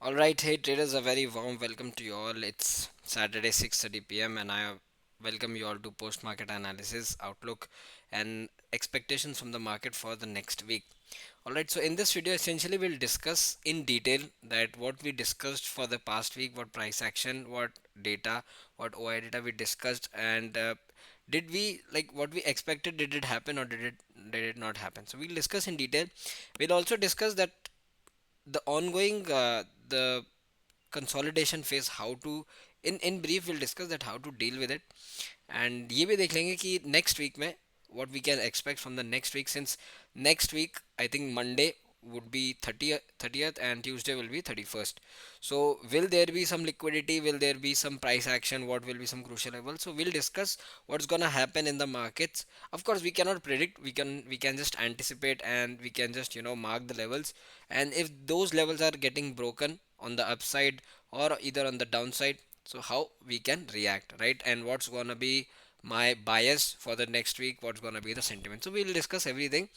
All right, hey traders, a very warm welcome to you all. It's Saturday 6:30 p.m. and I welcome you all to post market analysis, outlook and expectations from the market for the next week. All right, so in this video essentially we'll discuss in detail that what we discussed for the past week, what price action, what data, what OI data we discussed and did we like what we expected, did it happen or did it not happen? So we'll discuss in detail. We'll also discuss that the ongoing the consolidation phase, how to in brief we'll discuss that how to deal with it. And ये भी देख लेंगे कि next week में what we can expect from the next week, since next week I think Monday would be 30th and Tuesday will be 31st. So will there be some liquidity, will there be some price action, what will be some crucial level? So we'll discuss what's gonna happen in the markets. Of course we cannot predict, we can just anticipate and we can just mark the levels, and if those levels are getting broken on the upside or either on the downside, so how we can react, right? And what's gonna be my bias for the next week, what's gonna be the sentiment. So we'll discuss everything.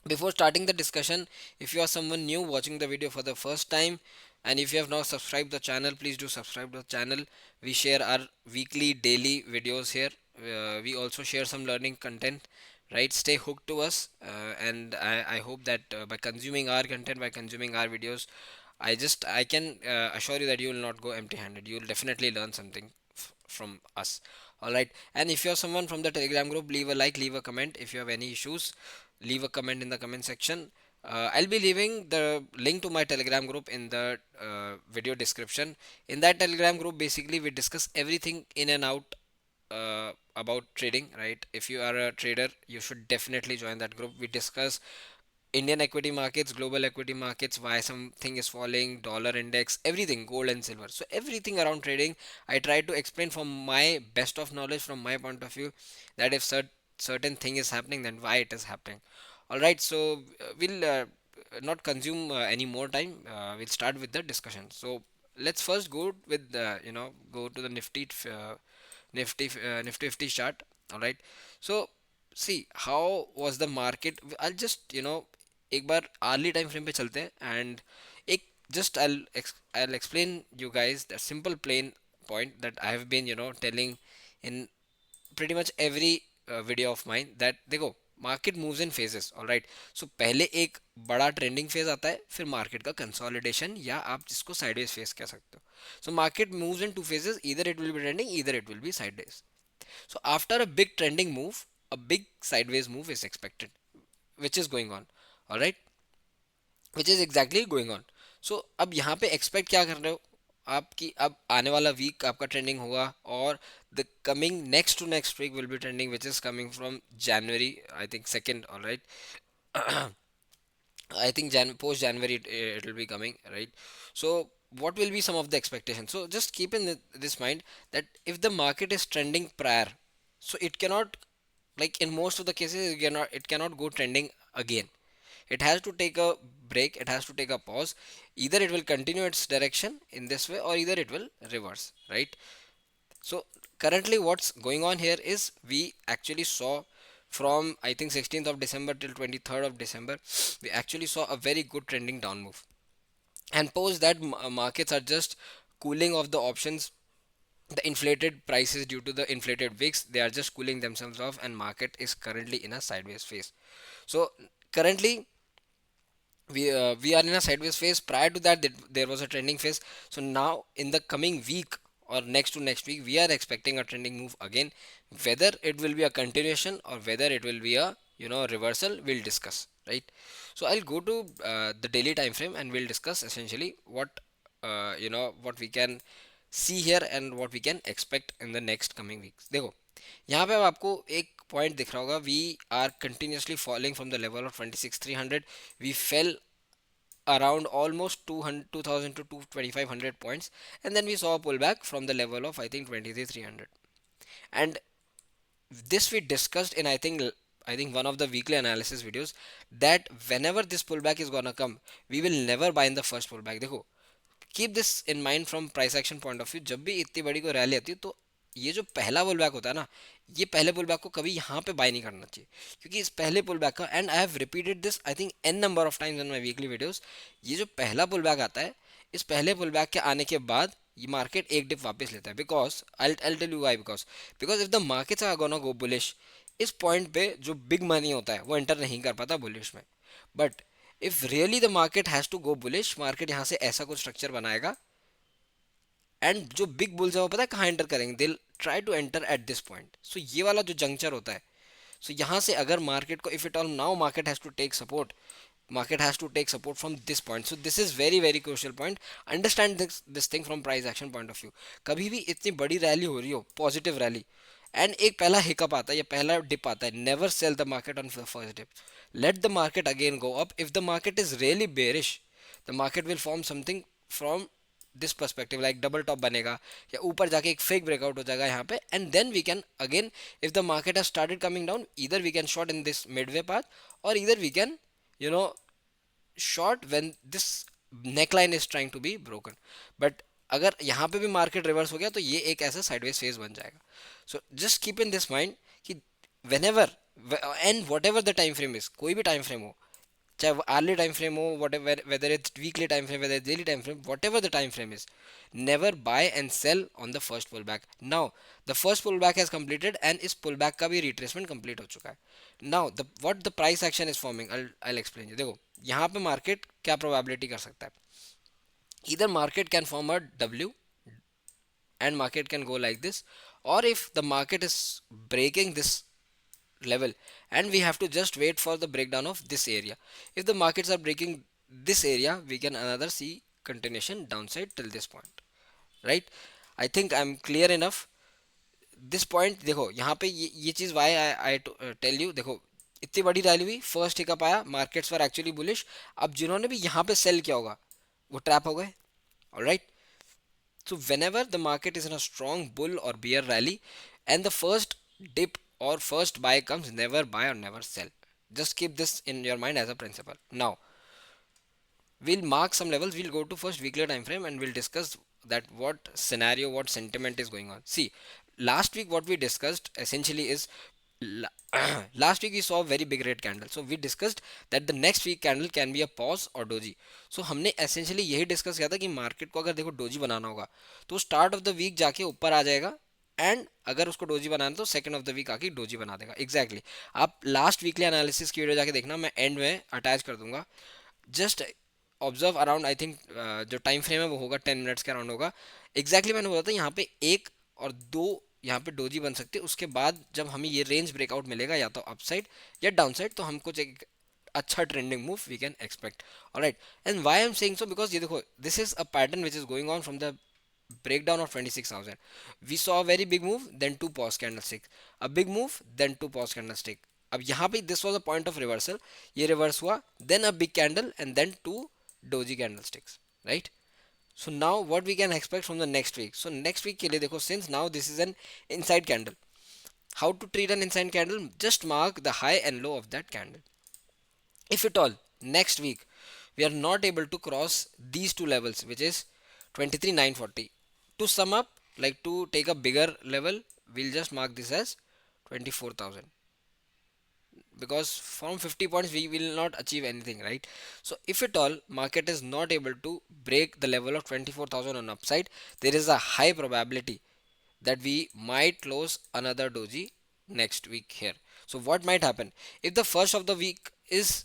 Before starting the discussion, if you are someone new watching the video for the first time and if you have not subscribed the channel, please do subscribe to the channel. We share our weekly daily videos here. We also share some learning content, right? Stay hooked to us, and I hope that by consuming our content, by consuming our videos, I can assure you that you will not go empty handed. You will definitely learn something from us. All right, and if you're someone from the Telegram group, leave a like, leave a comment. If you have any issues, leave a comment in the comment section. I'll be leaving the link to my Telegram group in the video description. In that Telegram group, basically we discuss everything in and out about trading, right? If you are a trader, you should definitely join that group. We discuss Indian equity markets, global equity markets, why something is falling, dollar index, everything, gold and silver. So everything around trading, I try to explain from my best of knowledge, from my point of view, that if certain thing is happening, then why it is happening. All right, so we'll not consume any more time. We'll start with the discussion. So let's first go with go to the Nifty 50 chart. All right. So see how was the market. I'll just एक बार early time frame पे चलते हैं and एक just I'll explain you guys the simple plain point that I have been telling in pretty much every video of mine, that देखो market moves in phases. Alright, so पहले एक बड़ा trending phase आता है, फिर market का consolidation या आप जिसको साइडवेज फेज कह सकते हो. So market moves in two phases, either it will B trending, either it will be sideways. So after a big trending move, a big sideways move is expected, which is going on. All right, which is exactly going on. So अब यहाँ पे expect क्या कर रहे हो आपकी, अब आने वाला वीक आपका ट्रेंडिंग होगा और the coming next to next week will be trending, which is coming from January, I think second. All right, I think post January it will be coming, right? So what will be some of the expectations? So just keep in this mind that if the market is trending prior, so it cannot, like in most of the cases it cannot go trending again. It has to take a break, it has to take a pause. Either it will continue its direction in this way or either it will reverse, right? So currently what's going on here is we actually saw from I think 16th of December till 23rd of December, we actually saw a very good trending down move. And post that markets are just cooling off the options, the inflated prices due to the inflated VIX, they are just cooling themselves off and market is currently in a sideways phase. So currently we are in a sideways phase. Prior to that there was a trending phase. So now in the coming week or next to next week we are expecting a trending move again. Whether it will be a continuation or whether it will be a reversal, we'll discuss, right? So I'll go to the daily time frame and we'll discuss essentially what we can see here and what we can expect in the next coming weeks. देखो यहाँ पे अब आपको एक point दिख रहा होगा, we are continuously falling from the level of 26,300. We fell around almost 200 2000 to 2500 points, and then we saw a pullback from the level of I think 23,300. And this we discussed in I think one of the weekly analysis videos, that whenever this pullback is gonna come, we will never buy in the first pullback. देखो, keep this in mind from price action point of view. जब भी इतनी बड़ी को rally आती है तो ये जो पहला पुल बैक होता है ना, ये पहले पुल बैक को कभी यहाँ पे बाय नहीं करना चाहिए, क्योंकि इस पहले पुल बैक का, and I have repeated this I think an number of times in my weekly videos, ये जो पहला पुल बैक आता है इस पहले पुल बैक के आने के बाद ये मार्केट एक डिप वापस लेता है, because I tell you why, because if the markets are gonna go bullish, इस पॉइंट पे जो बिग मनी होता है वो एंटर नहीं कर पाता बुलिश में। But if really the market has to go bullish, market यहाँ से ऐसा कुछ स्ट्रक्चर बनाएगा, एंड जो बिग बुल्स है वो पता है कहाँ एंटर करेंगे, they try to enter at this point. So ये वाला जो जंक्चर होता है, सो यहाँ से अगर मार्केट को, if it all now market has to take support, market has to take support from this point. So this is very very crucial point. Understand this thing from price action point of view. कभी भी इतनी बड़ी rally हो रही हो, positive rally, and एक पहला hiccup आता है या पहला डिप आता है, never sell the market on first dip, let the market again go up. If the market is really bearish, the market will form something from this perspective, like double top बनेगा या ऊपर जाके एक fake breakout हो जाएगा यहाँ पे, and then we can again, if the market has started coming down, either we can short in this midway path, or either we can, you know, short when this neckline is trying to be broken. But अगर यहाँ पे भी market reverse हो गया तो ये एक ऐसा साइडवेज फेज बन जाएगा। So just keep in this mind कि whenever and whatever the time frame is, कोई भी टाइम फ्रेम हो, चाहे वो आर्ली टाइम फ्रेम हो, whatever, whether it's weekly time frame, whether daily time frame, whatever the time frame is, never buy and sell on the first pull back. Now the first pull back has completed and इस pull back का भी retracement complete हो चुका है। Now the what the price action is forming, I explain you. देखो यहाँ पे market क्या प्रोबेबिलिटी कर सकता है, इधर market can form a W and market can go like this, or if the market is breaking this level, and we have to just wait for the breakdown of this area. If the markets are breaking this area, we can another see continuation downside till this point, right? I think I'm clear enough this point। देखो यहाँ पे ये चीज़ Y I tell you, देखो इतनी बड़ी rally हुई, first hiccup आया, markets were actually bullish, अब जिन्होंने भी यहाँ पे सेल किया होगा वो ट्रैप हो गए, alright. So whenever the market is in a strong bull or bear rally and the first dip or first buy comes, never buy or never sell. Just keep this in your mind as a principle. Now we'll mark some levels. We'll go to first weekly time frame and we'll discuss that what scenario, what sentiment is going on. See, last week what we discussed essentially is last week we saw a very big red candle, so we discussed that the next week candle can be a pause or doji. So हमने essentially यही discuss किया था कि market को अगर देखो doji बनाना होगा तो स्टार्ट ऑफ द वीक जाके ऊपर आ जाएगा, एंड अगर उसको डोजी बनाना तो सेकंड ऑफ द वीक आके डोजी बना देगा। एग्जैक्टली आप लास्ट वीकली एनालिसिस की वीडियो जाके देखना, मैं एंड में अटैच कर दूंगा। Just observe around, I think जो टाइम फ्रेम है वो होगा 10 मिनट्स के अराउंड होगा। एग्जैक्टली मैंने बोला था यहाँ पे एक और दो यहाँ पे डोजी बन सकती है, उसके बाद जब हमें ये रेंज ब्रेकआउट मिलेगा या तो अपसाइड या डाउनसाइड, तो हम कुछ एक अच्छा trending move we can expect, alright. And why I am saying so, because ये देखो this is a pattern which is going on from the breakdown of 26,000. We saw a very big move, then two pause candlestick, a big move, then two pause candlestick. अब यहाँ पे this was a point of reversal, ये reverse हुआ, then a big candle and then two doji candlesticks, right? So now what we can expect from the next week? So next week के लिए देखो, since now this is an inside candle, how to treat an inside candle? Just mark the high and low of that candle. If at all next week we are not able to cross these two levels, which is 23,940, to sum up, like to take a bigger level, we'll just mark this as 24,000, because from 50 points we will not achieve anything, right? So if at all market is not able to break the level of 24,000 on upside, there is a high probability that we might close another doji next week here. So what might happen if the first of the week is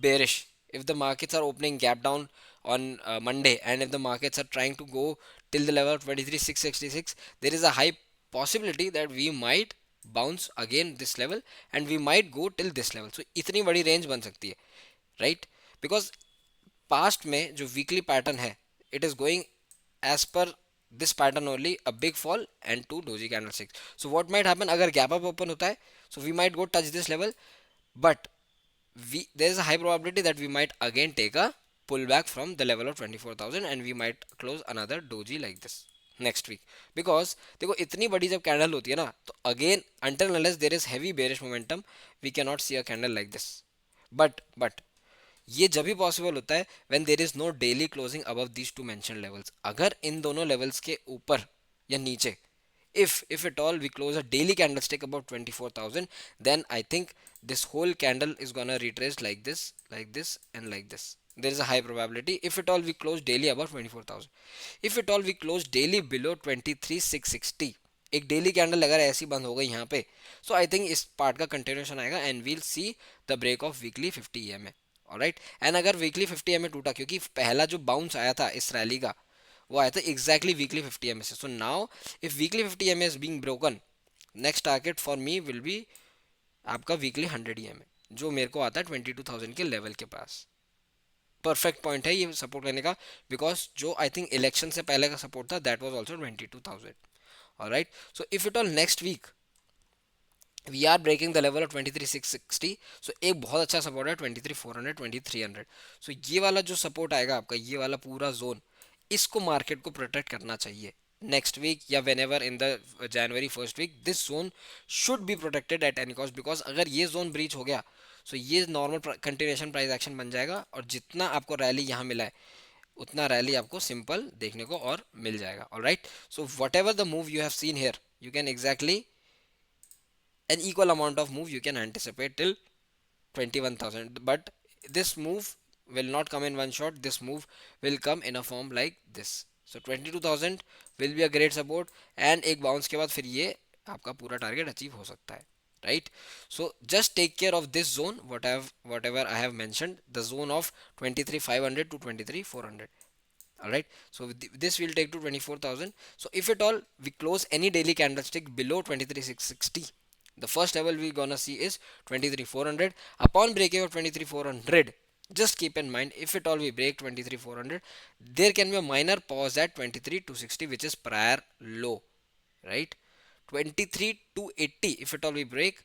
bearish, if the markets are opening gap down on Monday, and if the markets are trying to go till the level of 23,666, there is a high possibility that we might bounce again this level and we might go till this level. So इतनी बड़ी range बन सकती है, right? Because past में जो weekly pattern है, it is going as per this pattern only, a big fall and two doji candlesticks. So what might happen, अगर gap up open होता है, so we might go touch this level, but there is a high probability that we might again take a pullback from the level of 24,000 and we might close another doji like this next week, because देखो इतनी बड़ी जब candle होती है ना, तो again until unless there is heavy bearish momentum we cannot see a candle like this, but ये जब भी पॉसिबल होता है when there is no daily closing above these two mentioned levels। अगर इन दोनों लेवल्स के ऊपर या नीचे, if at all we close a daily candlestick above 24,000, then I think this whole candle is gonna retrace like this and like this, there is a high probability. If at all we close daily above 24,000, if at all we close daily below 23,660, एक daily candle अगर ऐसी बंद हो गई यहाँ पे, so I think इस part का कंटिन्यूशन आएगा and we'll see the break of weekly 50 EMA. Alright, एंड अगर वीकली 50 EMA टूटा, क्योंकि पहला जो बाउंस आया था इस रैली का वो आया था एग्जैक्टली वीकली 50 EMA से. So now if weekly 50 EMA is being broken, next target for me will be आपका वीकली 100 EMA, जो मेरे को आता है 22,000 के लेवल के पास. परफेक्ट पॉइंट है ये सपोर्ट करने का, बिकॉज जो आई थिंक इलेक्शन से पहले का सपोर्ट था that was also 22,000. Alright, so if it all next week we are breaking the level of 23,660, सो एक बहुत अच्छा सपोर्ट है 23,400 2300. सो ये वाला जो सपोर्ट आएगा आपका, ये वाला पूरा जोन, इसको मार्केट को प्रोटेक्ट करना चाहिए नेक्स्ट वीक या whenever in the January first week. This zone should be protected at any cost, because अगर ये जोन ब्रीच हो गया सो ये नॉर्मल कंटिन्यूशन प्राइस एक्शन बन जाएगा, और जितना आपको रैली यहाँ मिला है उतना रैली आपको सिंपल देखने को और मिल जाएगा. Alright, so what ever the move you have seen here, you can exactly an equal amount of move you can anticipate till 21,000, but this move will not come in one shot. This move will come in a form like this. So 22,000 will be a great support, and एक bounce के बाद फिर ये आपका पूरा target achieve हो सकता है. Right, so just take care of this zone, whatever I have mentioned, the zone of 23,500 to 23,400. All right, so this will take to 24,000. So if at all we close any daily candlestick below 23,660, the first level we gonna see is 23,400. Upon breaking of 23,400, just keep in mind, if at all we break 23,400, there can be a minor pause at 23,260, which is prior low, right? 23,280, if at all we break,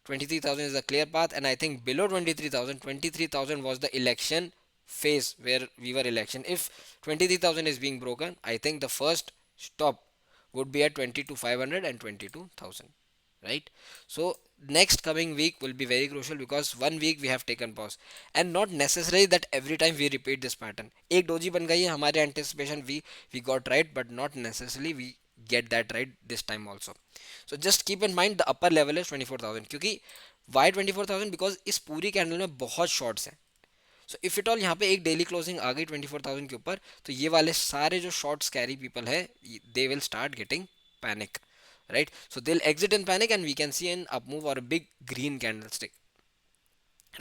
23,000 is a clear path, and I think below 23,000 was the election phase where we were election. If 23,000 is being broken, I think the first stop would be at 22,500 and 22,000, right? So next coming week will be very crucial, because 1 week we have taken pause, and not necessarily that every time we repeat this pattern. एक doji बन गई है हमारे anticipation, we got right, but not necessarily we get that right this time also. So just keep in mind the upper level is 24,000. क्योंकि why 24,000? Because इस पूरी candle में बहुत शॉर्ट्स हैं. सो इफ इट ऑल यहाँ पे एक डेली क्लोजिंग आ गई 24,000 के ऊपर, तो ये वाले सारे जो शॉर्ट कैरी पीपल है they will start getting panic, right? So they'll exit in panic, and we can see an up move or a big green candlestick,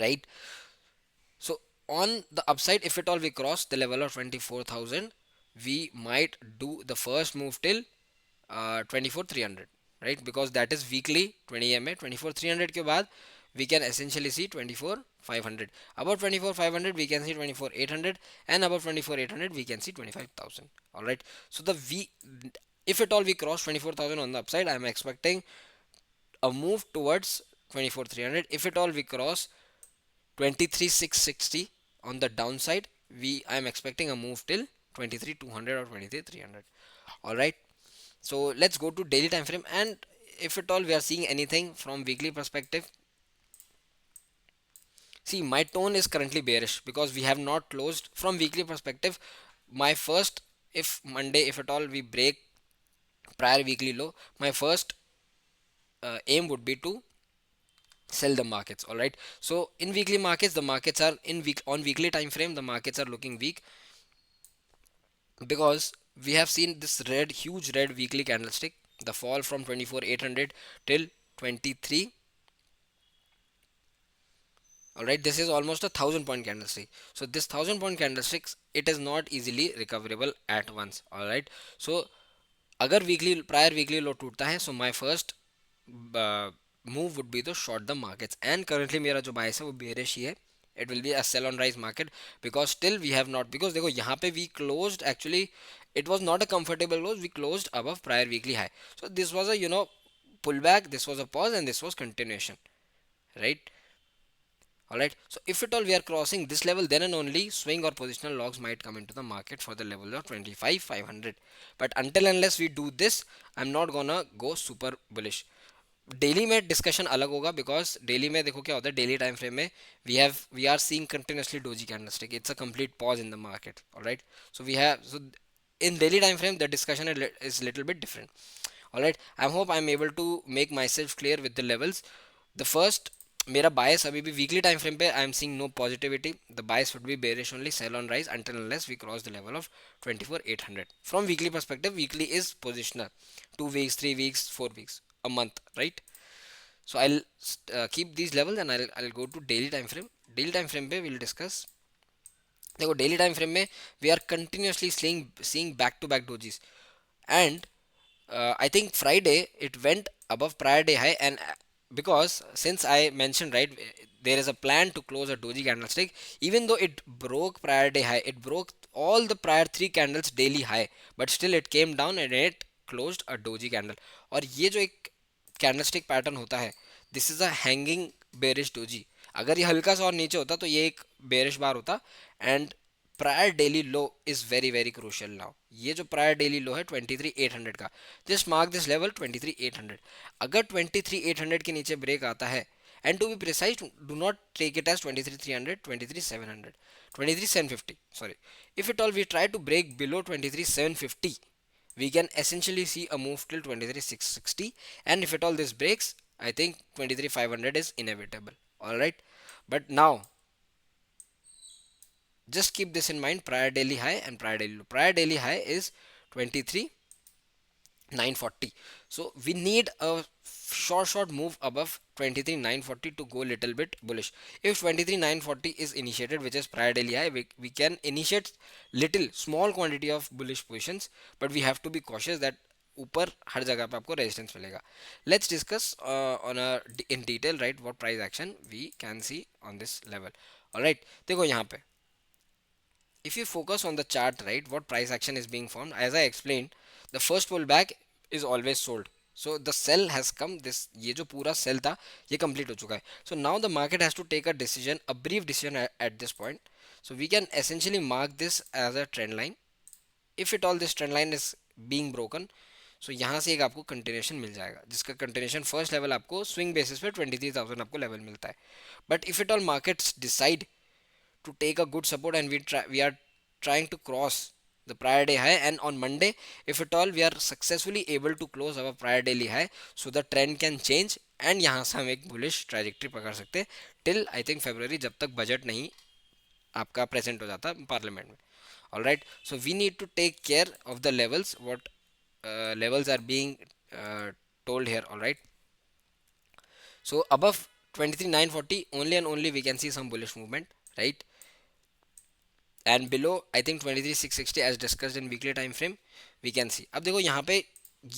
right? So on the upside, if at all we cross the level of 24,000, we might do the first move till 24,300, right? Because that is weekly 20 EMA. 24,300 के बाद we can essentially see 24,500. Above 24,500 we can see 24,800, and above 24,800 we can see 25,000. All right. So if at all we cross 24,000 on the upside, I am expecting a move towards 24,300. If at all we cross 23,660 on the downside, I am expecting a move till 23,200 or 23,300. All right. So let's go to daily time frame, and if at all we are seeing anything from weekly perspective, see, my tone is currently bearish because we have not closed from weekly perspective. My first, if Monday, if at all we break prior weekly low, my first aim would be to sell the markets. All right, so in weekly markets, the markets are on weekly time frame, the markets are looking weak, because we have seen this huge red weekly candlestick, the fall from 24,800 till 23. All right, this is almost a 1,000 point candlestick. So this 1,000 point candlesticks, it is not easily recoverable at once. All right, so अगर weekly prior weekly low टूटता है, so my first move would be to short the markets, and currently मेरा जो bias है वो bearish ही है. It will be a sell on rise market, because still we have not, because देखो यहाँ पे we closed, actually it was not a comfortable close, we closed above prior weekly high. So this was a pull back, this was a pause, and this was continuation, right? Alright, so if at all we are crossing this level, then and only swing or positional logs might come into the market for the level of 25,500. But until unless we do this, I'm not gonna go super bullish. Daily में discussion अलग होगा, because daily में देखो क्या होता है, daily time frame में we are seeing continuously doji candlestick, it's a complete pause in the market. Alright, so in daily time frame the discussion is little bit different. All right, I hope I'm able to make myself clear with the levels. The first मेरा बायस अभी भी weekly time frame पे I am seeing no positivity. The bias would be bearish only, sell on rise until unless we cross the level of 24,800. From weekly perspective, weekly is positional. 2 weeks, 3 weeks, 4 weeks, a month, right? So I'll keep these levels and I'll go to daily time frame. Daily time frame पे we'll discuss. देखो daily time frame में we are continuously seeing back to back dojis. And I think Friday it went above prior day high, and because since I mentioned, right, there is a plan to close a doji candlestick. Even though it broke prior day high, it broke all the prior three candles daily high, but still it came down and it closed a doji candle. और ये जो एक candlestick pattern होता है, this is a hanging bearish doji. अगर ये हल्का सा और नीचे होता तो ये एक बेरिश बार होता. And prior daily low is very very crucial now. ये जो प्रायर डेली लो है 23,800 का, जस्ट मार्क दिस लेवल 23,800. अगर 23,800 के नीचे ब्रेक आता है, and to be precise, do not take it as 23,300, 23,700, 23,750, sorry. If at all we try to break below 23,750, we can essentially see a move till 23,660. And if at all this breaks, I think 23,500 is inevitable. All right, but now just keep this in mind: prior daily high and prior daily low. Prior daily high is 23,940. So we need a short move above 23,940 to go little bit bullish. If 23,940 is initiated, which is prior daily high, we can initiate little small quantity of bullish positions, but we have to be cautious that ऊपर हर जगह पे आपको resistance मिलेगा. Let's discuss on in detail, right, what price action we can see on this level. Alright, देखो यहाँ पे if you focus on the chart, right, what price action is being formed, as I explained, the first pullback is always sold. So the sell has come. This ये जो पूरा sell था ये complete हो चुका है. So now the market has to take a decision, a brief decision at this point. So we can essentially mark this as a trend line. If at all this trend line is being broken, so यहाँ से एक आपको continuation मिल जाएगा, जिसका continuation first level आपको swing basis पे 23,000 आपको level मिलता है. But if it all markets decide to take a good support and we are trying to cross the prior day high, and on Monday if at all we are successfully able to close our prior daily high, so the trend can change and यहाँ से हम एक bullish trajectory पकड़ सकते हैं till I think February, जब तक budget नहीं आपका प्रेजेंट हो जाता पार्लियामेंट में. All right, so we need to take care of the levels, what levels are being told here. All right, so above 23,940 only and only we can see some bullish movement, right? And below I think 23,660 as discussed in weekly time frame we can see. अब देखो यहाँ पे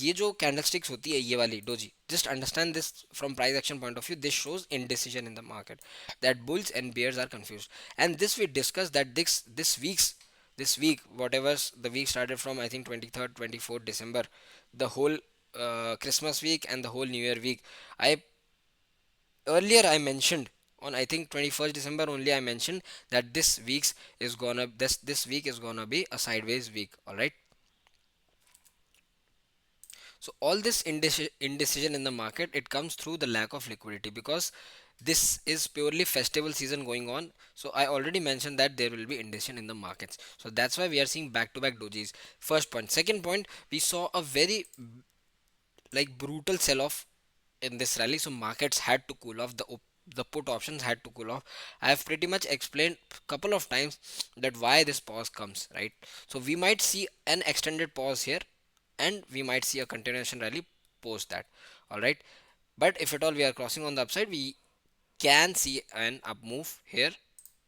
ये जो candlesticks होती है ये वाली doji, just understand this from price action point of view. This shows indecision in the market, that bulls and bears are confused, and this we discussed that this week, whatever the week started from I think 23rd 24th December, the whole Christmas week and the whole New Year week, I earlier I mentioned on I think 21st December only, I mentioned that this week is gonna be a sideways week. All right, so all this indecision in the market, it comes through the lack of liquidity, because this is purely festival season going on. So I already mentioned that there will be indecision in the markets, so that's why we are seeing back to back dojis. First point. Second point, we saw a very like brutal sell off in this rally, so markets had to cool off. The put options had to cool off. I have pretty much explained couple of times that why this pause comes, right? So we might see an extended pause here, and we might see a continuation rally post that. All right, but if at all we are crossing on the upside, we can see an up move here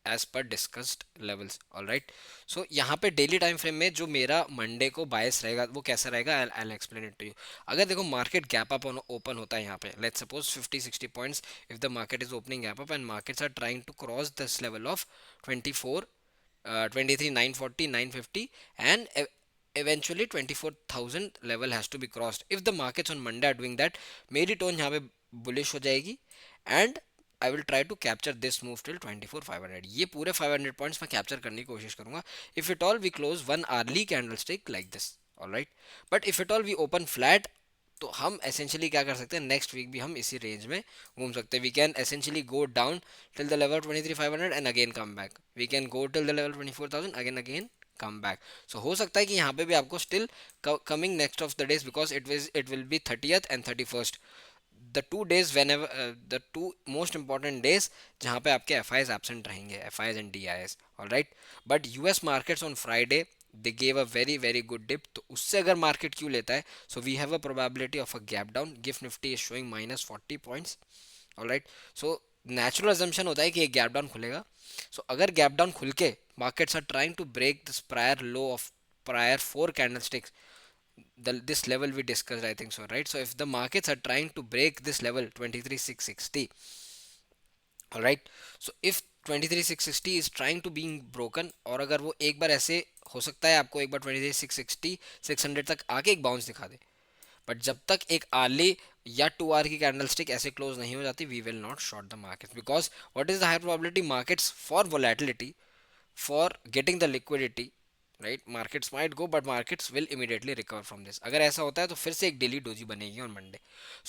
as per discussed levels. All right, so यहाँ पे daily time frame में जो मेरा Monday को बायस रहेगा वो कैसा रहेगा, I explain it to you. अगर देखो मार्केट गैप अप ओपन होता है यहाँ पे, let's suppose 50-60 points, if the market is opening gap up and markets are trying to cross this level of 24 23,940 950 and eventually 24,000 level has to be crossed. If the markets on Monday are doing that, मेरी tone यहाँ पे bullish हो जाएगी and I will try to capture this move till 24,500. ये पूरे 500 points मैं capture करने की कोशिश करूंगा if it all we close one early candle stick like this. All right, but if it all we open flat, तो हम essentially क्या कर सकते हैं, नेक्स्ट वीक भी हम इसी रेंज में घूम सकते हैं. We can essentially go down till the level 23,500 and again come back. We can go till the level 24,000 again come back. So हो सकता है कि यहाँ पे भी आपको still coming next of the days, because it will be 30th and 31st, the two days whenever, the two most important days जहाँ पे आपके एफ आईज एबसेंट रहेंगे, FIIs and D I S, all right. But US markets on Friday they gave a very very good dip, तो उससे अगर market क्यों लेता है, so we have a probability of a gap down. GIFT Nifty is showing -40 points, all right. So natural assumption होता है कि एक गैप डाउन खुलेगा. सो अगर गैप डाउन खुल के markets are trying to break this prior low of prior four candlesticks, this level we discussed, I think so, right? So if the markets are trying to break this level 23660, all right, so if 23660 is trying to being broken, और अगर वो एक बार ऐसे हो सकता है आपको एक बार 23660 600 तक आके एक बाउंस दिखा दे, बट जब तक एक आर्ली या 2 आवर की कैंडल स्टिक ऐसे क्लोज नहीं हो जाती, we will not short the market, because what is the high probability, markets for volatility, for getting the liquidity, right, markets might go but markets will immediately recover from this. अगर ऐसा होता है तो फिर से एक डेली डोजी बनेगी on Monday.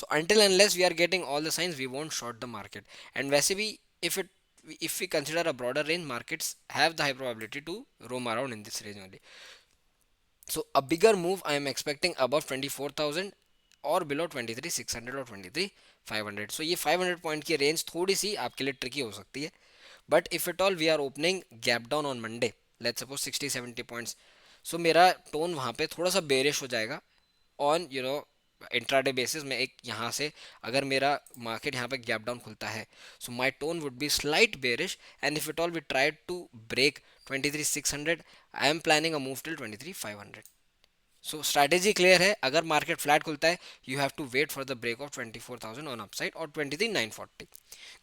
So until unless we are getting all the signs, we won't short the market. And वैसे भी if it, if we consider a broader range, markets have the high probability to roam around in this range only. So a bigger move I am expecting above 24,000 और below 23,600 और 23,500. So ये 500 point की range थोड़ी सी आपके लिए tricky हो सकती है. But if it all we are opening gap down on Monday, let's suppose 60-70 points, so मेरा टोन वहाँ पे थोड़ा सा बेरिश हो जाएगा ऑन इंट्राडे बेसिस में. एक यहाँ से अगर मेरा मार्केट यहाँ पे गैप डाउन खुलता है, so my tone would be slight bearish. And if it all we try to break 23,600, I am planning a move till 23,500. So strategy clear है, अगर मार्केट फ्लैट खुलता है you have to wait for the break of 24,000 on upside और 23,940.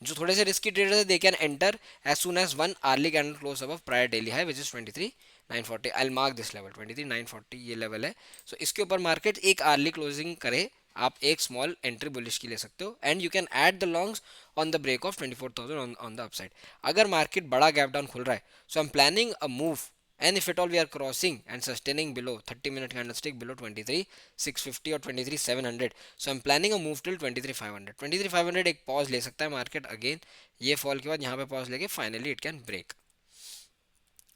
जो थोड़े से risky traders है, they can enter as soon as one early candle close above prior daily high which is 23,940. I will mark this level 23,940, ये level है. सो इसके ऊपर market एक आर्ली क्लोजिंग करे, आप एक स्मॉल एंट्री बुलिश की ले सकते हो, and you can add the longs on the break of 24,000 on the upside. अगर मार्केट बड़ा गैप डाउन खुल रहा है, so I am planning a move. And if at all we are crossing and sustaining below 30-minute candlestick below 23,650 or 23,700, so I'm planning a move till 23,500. 23,500 एक pause ले सकता है market again, ये fall के बाद यहाँ पे पॉज लेके finally it can break.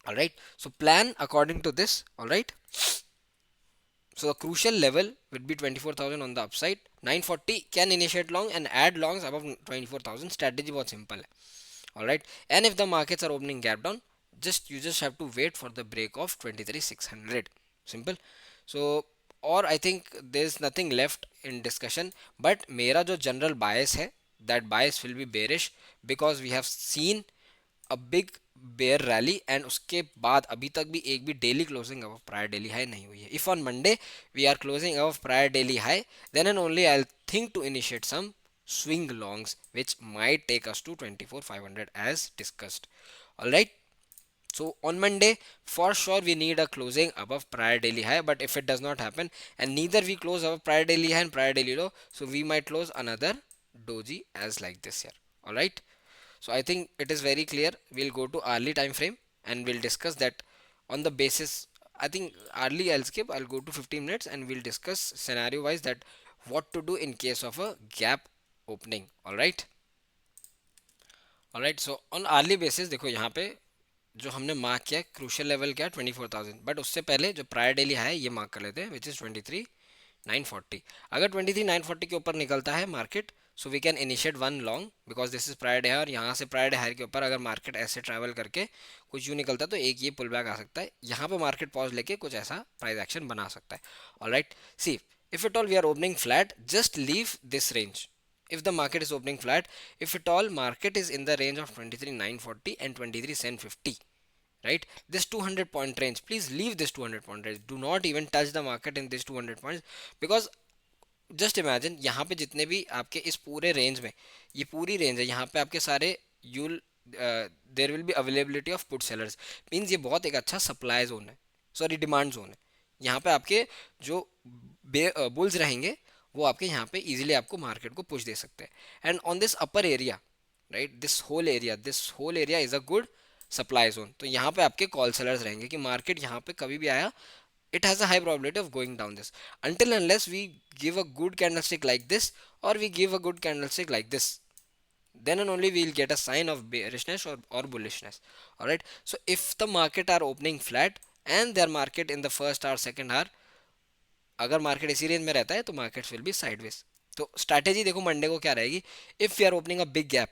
Alright, so plan according to this. Alright, so the crucial level would be 24,000 on the upside. 940 can initiate long and add longs above 24,000. Strategy बहुत simple है. Alright, and if the markets are opening gap down, you just have to wait for the break of 23,600. Simple. So और I think there's nothing left in discussion, but मेरा जो general bias है, that bias will be bearish because we have seen a big bear rally and उसके बाद अभी तक भी एक भी daily closing above prior daily high नहीं हुई है. If on Monday we are closing above prior daily high, then and only I'll think to initiate some swing longs which might take us to 24,500 as discussed. Alright, so on Monday for sure we need a closing above prior daily high, but if it does not happen and neither we close above prior daily high and prior daily low, so we might close another doji as like this here. Alright, so I think it is very clear. We'll go to hourly time frame and we'll discuss that on the basis. I think hourly I'll skip, I'll go to 15 minutes and we'll discuss scenario wise that what to do in case of a gap opening. Alright, alright, so on hourly basis देखो यहाँ पे जो हमने mark किया crucial level क्या 24,000, but उससे पहले जो प्रायर डेली है ये मार्क कर लेते हैं विच इज़ 23,940. अगर 23,940 के ऊपर निकलता है market, so we can initiate one long because this is prior day है, और यहाँ से प्रायर डे हाई के ऊपर अगर मार्केट ऐसे ट्रैवल करके कुछ यूँ निकलता है तो एक ये पुल बैक आ सकता है, यहाँ पे मार्केट पॉज लेके कुछ ऐसा प्राइस एक्शन बना सकता है. Alright, see if it all we are opening flat, just leave this range. If the market is opening flat, if at all market is in the range of 23,940 and 23,750, right, this 200 point range, please leave this 200 point range, do not even touch the market in this 200 points, because just imagine यहाँ पे जितने भी आपके इस पूरे range में, ये पूरी रेंज है, यहाँ पे आपके सारे you'll there will be availability of put sellers, means ये बहुत एक अच्छा सप्लाई जोन है, सॉरी डिमांड जोन है. यहाँ पे आपके जो बुल्स रहेंगे वो आपके यहाँ पे इजीली आपको मार्केट को पुश दे सकते हैं. And on this upper area, right, this whole area is a good supply zone. तो यहाँ पे आपके कॉल सेलर्स रहेंगे कि मार्केट यहाँ पे कभी भी आया, it has a high probability of going down this, until unless we give a good candlestick like this or we give a good candlestick like this, then and only we will get a sign of bearishness or bullishness. All right, so if the market are opening flat and their market in the first hour second hour, अगर market इसी range में रहता है तो markets will be sideways. तो strategy देखो Monday को क्या रहेगी, if you are opening a big gap,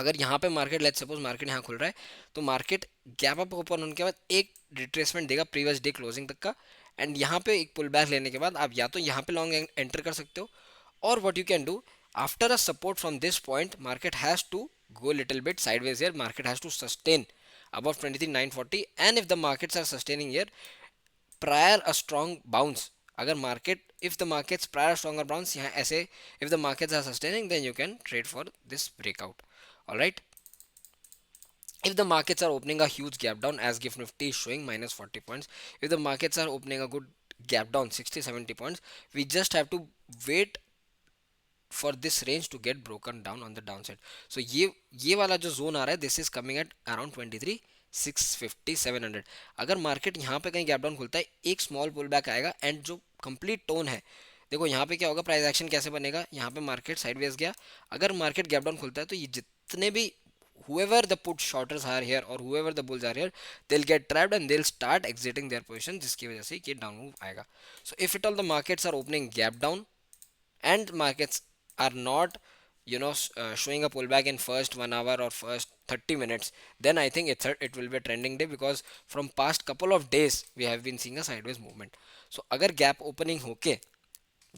अगर यहाँ पे मार्केट, लेट्स सपोज मार्केट यहाँ खुल रहा है, तो मार्केट गैप अप ओपन होने के बाद एक रिट्रेसमेंट देगा प्रीवियस डे क्लोजिंग तक का, एंड यहाँ पे एक पुल बैक लेने के बाद आप या तो यहाँ पे लॉन्ग एंटर कर सकते हो, or what you can do, after a support from this point market has to go a little bit sideways here, market has to sustain above 23,940, and if the markets are sustaining here prior a strong bounce, अगर market, if the markets prior a stronger bounce यहाँ ऐसे, if the markets are sustaining then you can trade for this breakout. All right, if the markets are opening a huge gap down as gift nifty is showing minus 40 points, if the markets are opening a good gap down 60-70 points, we just have to wait for this range to get broken down on the downside. So ये वाला जो zone आ रहा है, this is coming at around 23,650 700. अगर market यहाँ पे कहीं gap down खुलता है, एक स्मॉल पुल बैक आएगा एंड जो कंप्लीट टोन है, देखो यहाँ पे क्या होगा, प्राइस एक्शन कैसे बनेगा, यहाँ पे मार्केट साइडवेज गया, अगर मार्केट गैप डाउन खुलता है तो ये जितने भी whoever the put shorters are here or whoever the bulls are here, they'll get trapped and they'll start exiting their position, जिसकी वजह से ये डाउन मूव आएगा. So if at all the markets are opening gap down and markets are not, showing a pullback in first 1 hour or first 30 minutes, then I think it will be a trending day, because from past couple of days we have been seeing a sideways movement. So अगर gap opening होके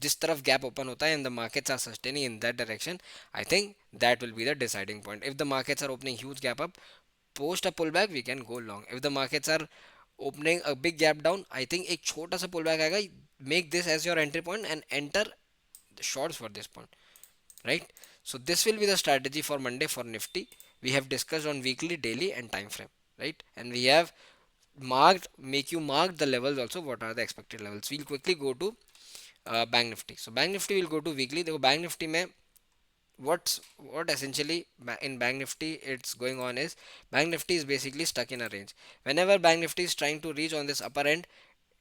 जिस तरफ gap open होता है and the markets are sustaining in that direction, I think that will be the deciding point. If the markets are opening huge gap up post a pullback, we can go long. If the markets are opening a big gap down, I think एक छोटा सा pullback आएगा, make this as your entry point and enter the shorts for this point, right? So this will be the strategy for Monday for Nifty. We have discussed on weekly, daily and time frame, right? And we have marked, make you mark the levels also, what are the expected levels. We'll quickly go to Bank Nifty. So Bank Nifty will go to weekly. देखो Bank Nifty में what essentially in Bank Nifty it's going on is, Bank Nifty is basically stuck in a range. Whenever Bank Nifty is trying to reach on this upper end,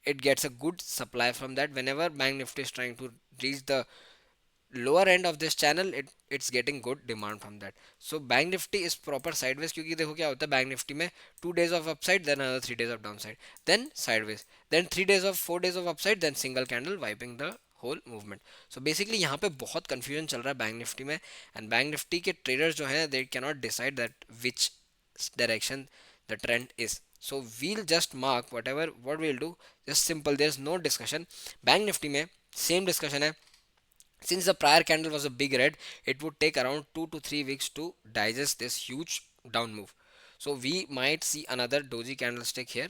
it gets a good supply from that. Whenever Bank Nifty is trying to reach the lower end of this channel, it's getting good demand from that. So Bank Nifty is proper sideways, क्योंकि देखो क्या होता है Bank Nifty में 2 days of upside, then another 3 days of downside, then sideways, then 3 days of 4 days of upside, then single candle wiping the whole movement. So basically यहाँ पे बहुत confusion चल रहा है Bank Nifty में, and Bank Nifty के traders जो हैं they cannot decide that which direction the trend is. So we'll just mark whatever, what we'll do, just simple, there's no discussion. Bank Nifty में same discussion है. Since the prior candle was a big red, it would take around 2 to 3 weeks to digest this huge down move. So we might see another doji candlestick here.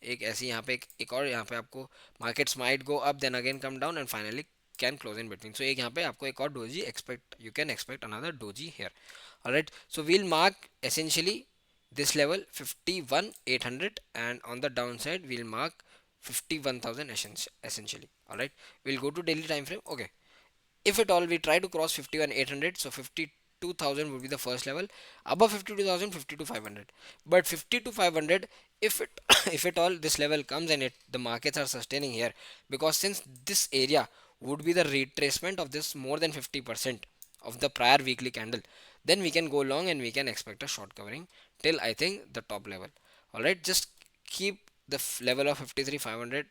एक ऐसी यहाँ पे एक और यहाँ पे आपको markets might go up then again come down and finally can close in between. So एक यहाँ पे आपको एक और doji expect, you can expect another doji here. Alright, so we'll mark essentially this level 51,800, and on the downside we'll mark 51,000 essentially. Alright, we'll go to daily time frame. Okay, if at all we try to cross 51,800, so 52,000 would be the first level. Above 52,000, 52,500. But 52,500, if it if at all this level comes and the markets are sustaining here, because since this area would be the retracement of this more than 50% of the prior weekly candle, then we can go long and we can expect a short covering till I think the top level. All right, just keep the level of 53,500,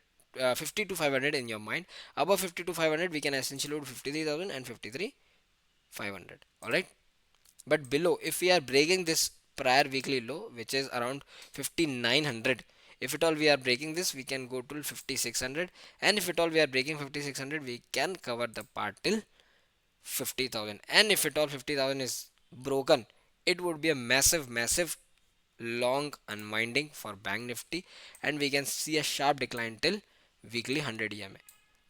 50 to 500 in your mind. Above 50 to 500 we can essentially do 53,000 and 53,500. All right, but below, if we are breaking this prior weekly low which is around 5,900, if at all we are breaking this, we can go to 5,600, and if at all we are breaking 5,600, we can cover the part till 50,000. And if at all 50,000 is broken, it would be a massive long unwinding for Bank Nifty, and we can see a sharp decline till weekly 100 EMA,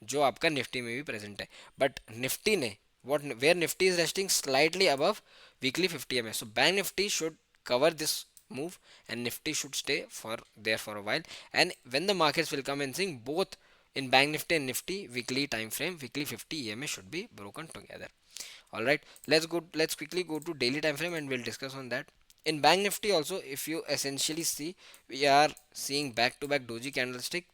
जो आपका Nifty में भी present है. But Nifty ने what where nifty is resting slightly above weekly 50 EMA, so Bank Nifty should cover this move and Nifty should stay for there for a while. And when the markets will come and sing, both in Bank Nifty and Nifty weekly time frame, weekly 50 EMA should be broken together. All right, let's quickly go to daily time frame and we'll discuss on that. In Bank Nifty also, if you essentially see, we are seeing back to back doji candlestick.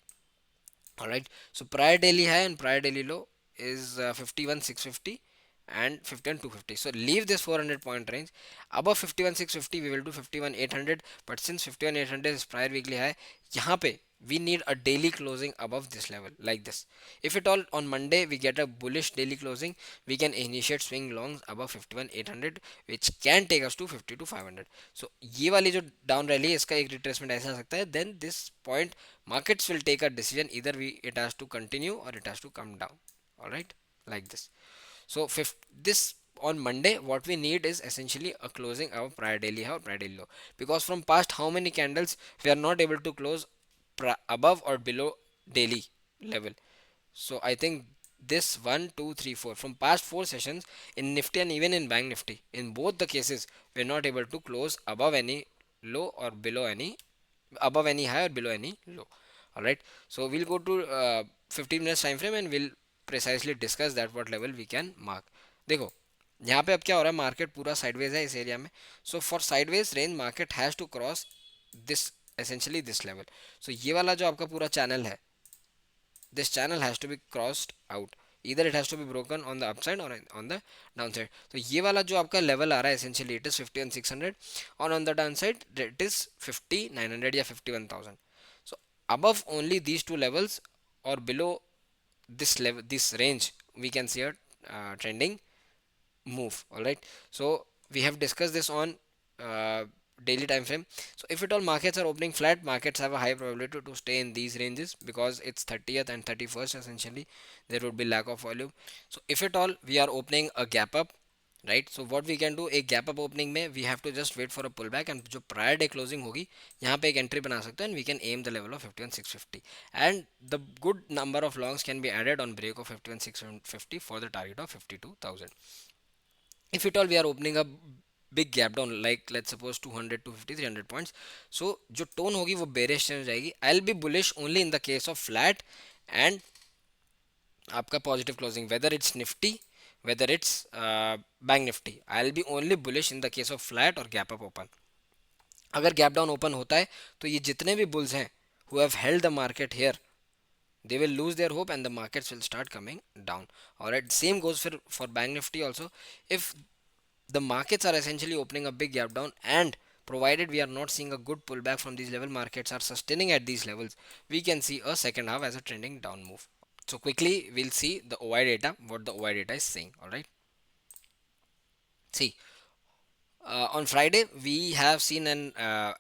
All right, so prior daily high and prior daily low is 51,650, and 51 250. So leave this 400 point range. Above 51 650 we will do 51 800, but since 51 800 is prior weekly high, यहाँ पे we need a daily closing above this level like this. If at all on Monday we get a bullish daily closing, we can initiate swing longs above 51 800, which can take us to 52 500. So ये वाली जो down rally है इसका एक retracement ऐसा आ सकता है. Then this point markets will take a decision, either we it has to continue or it has to come down. All right, like this. So this on Monday, what we need is essentially a closing of prior daily high or prior daily low. Because from past how many candles we are not able to close above or below daily level. So I think this 1 2 3 4 from past 4 sessions in Nifty and even in Bank Nifty, in both the cases we are not able to close above any low or below any, above any high or below any low. All right, so we'll go to 15 minutes time frame and we'll precisely discuss that what level we can mark. देखो यहाँ पे अब क्या हो रहा है, market पूरा sideways है इस एरिया में. So for sideways range market has to cross this, essentially this level. So ये वाला जो आपका पूरा चैनल है, this channel has to be crossed out. Either it has to be broken on the upside or on the downside. तो ये वाला जो आपका लेवल आ रहा है essentially it is 51 600 और on the downside it is 5900 या 51,000. So above only these two levels or below this level, this range, we can see a trending move. All right, so we have discussed this on daily time frame. So if at all markets are opening flat, markets have a high probability to stay in these ranges because it's 30th and 31st, essentially there would be lack of volume. So if at all we are opening a gap up, right, so what we can do, a gap up opening में we have to just wait for a pullback and जो prior day closing होगी यहाँ पे एक entry बना सकते हैं and we can aim the level of 51 650 and the good number of longs can be added on break of 51 650 for the target of 52,000. If at all we are opening a big gap down, like let's suppose 200 250 300 points, so जो tone होगी वो bearish change जाएगी. I'll be bullish only in the case of flat and आपका positive closing, whether it's nifty, whether it's bank nifty. I'll be only bullish in the case of flat or gap up open. अगर gap down open होता है तो ये जितने भी bulls हैं who have held the market here, they will lose their hope and the markets will start coming down. All right, same goes for bank nifty also. If the markets are essentially opening a big gap down and provided we are not seeing a good pullback from these level, markets are sustaining at these levels, we can see a second half as a trending down move. So quickly we'll see the OI data, what the OI data is saying. All right, see, on Friday we have seen an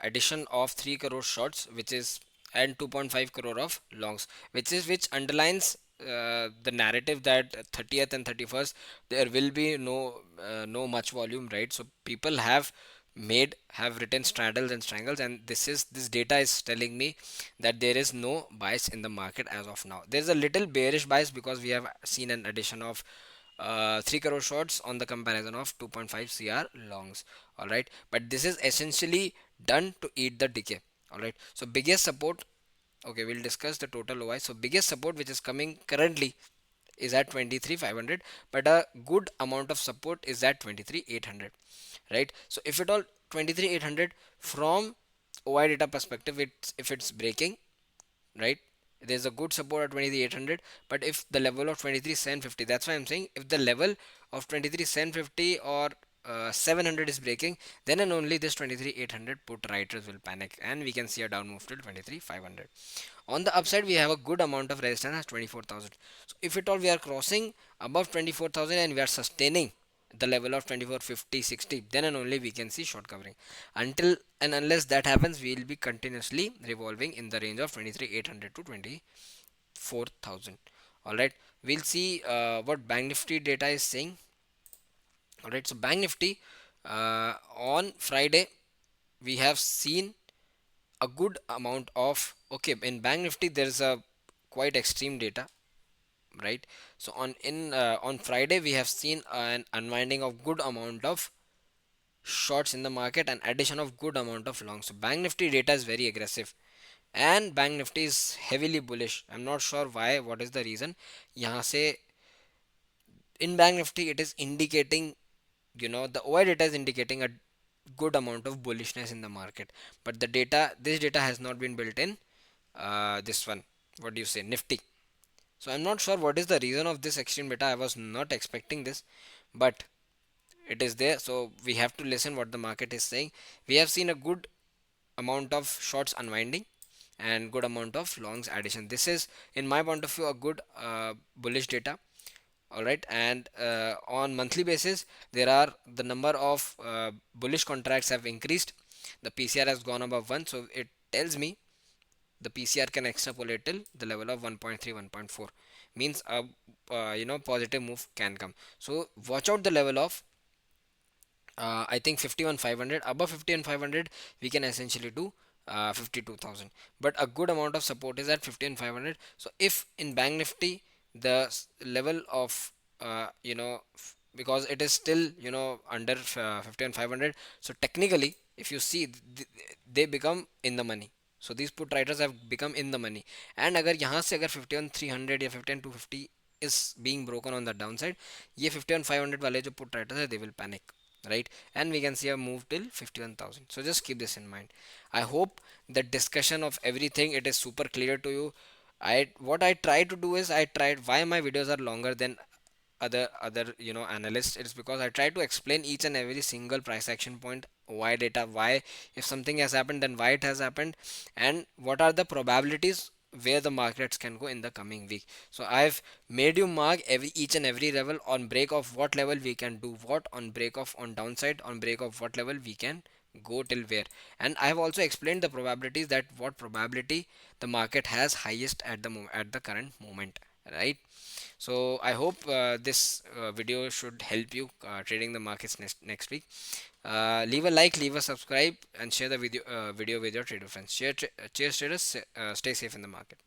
addition of 3 crore shorts, which is, and 2.5 crore of longs, which underlines the narrative that 30th and 31st there will be no much volume, right? So people have written straddles and strangles, and this data is telling me that there is no bias in the market as of now. There's a little bearish bias because we have seen an addition of 3 crore shorts on the comparison of 2.5 cr longs. All right, but this is essentially done to eat the decay. All right, so biggest support, okay, we'll discuss the total OI. So biggest support which is coming currently is at 23 500, but a good amount of support is at 23 800, right? So if at all 23 800 from OI data perspective, if it's breaking, right, there's a good support at 23 800. But if the level of 23 750, that's why I'm saying if the level of 23 750 or 700 is breaking, then and only this 23 800 put writers will panic and we can see a down move till 23 500. On the upside we have a good amount of resistance at 24,000. So if at all we are crossing above 24,000 and we are sustaining the level of 24 50 60, then and only we can see short covering. Until and unless that happens, we will be continuously revolving in the range of 23 800 to 24,000. All right, we'll see what bank nifty data is saying. All right, so bank nifty on Friday we have seen a good amount of, okay, in bank nifty there is a quite extreme data, right? So on Friday we have seen an unwinding of good amount of shorts in the market and addition of good amount of longs. So bank nifty data is very aggressive and bank nifty is heavily bullish. I'm not sure why, what is the reason. यहाँ से in bank nifty it is indicating, the OI data is indicating a good amount of bullishness in the market, but this data has not been built in this one, what do you say, nifty. So I'm not sure what is the reason of this extreme beta. I was not expecting this, but it is there, so we have to listen what the market is saying. We have seen a good amount of shorts unwinding and good amount of longs addition. This is, in my point of view, a good bullish data. All right, and on monthly basis, there are the number of bullish contracts have increased. The PCR has gone above 1, so it tells me the PCR can extrapolate till the level of 1.3, 1.4, means a positive move can come. So watch out the level of I think 51,500. Above 51,500 we can essentially do 52,000, but a good amount of support is at 51,500. So if in Bank Nifty the level of because it is still under 51,500, so technically if you see they become in the money. So these put writers have become in the money, and अगर यहाँ से अगर 51,300 या 51,250 is being broken on the downside, ये 51,500 वाले जो put writers है they will panic, right? And we can see a move till 51,000. So just keep this in mind. I hope the discussion of everything it is super clear to you. I what I try to do is I tried why my videos are longer than other analysts. It's because I try to explain each and every single price action point, why data, why if something has happened then why it has happened, and what are the probabilities where the markets can go in the coming week. So I've made you mark every each and every level. On break of what level we can do what, on break of on downside on break of what level we can go till where. And I have also explained the probabilities, that what probability the market has highest at the at the current moment, right? So I hope this video should help you trading the markets next week. Leave a like, leave a subscribe, and share the video with your trader friends. Cheers traders, stay safe in the market.